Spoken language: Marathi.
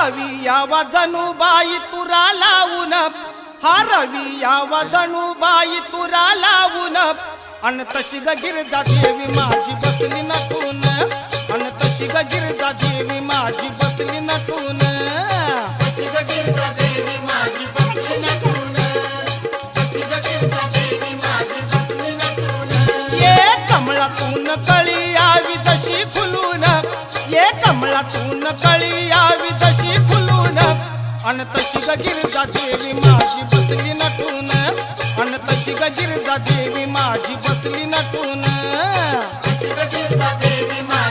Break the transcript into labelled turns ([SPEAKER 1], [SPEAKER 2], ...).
[SPEAKER 1] रवी यावा जणूबाई तुरा लावून, हा रवी यावा जणूबाई तुरा लावून, अन तशी ग गिरजा देवी माझी बसली नटून, अन तशी ग गिरजा देवी माझी बसली नटून,
[SPEAKER 2] तशी ग गिरजा देवी माझी बसली नटून, तशी ग गिरजा देवी माझी बसली नटून.
[SPEAKER 1] ये कमळातून कळी यावी जशी फुलून, ये कमळातून कळी यावी जशी फुलून, अन तशी ग गिरजा देवी माझी बसली नटून, अन तशी ग गिरजा देवी माझी बसली नटून,
[SPEAKER 2] तशी ग गिरजा देवी माझी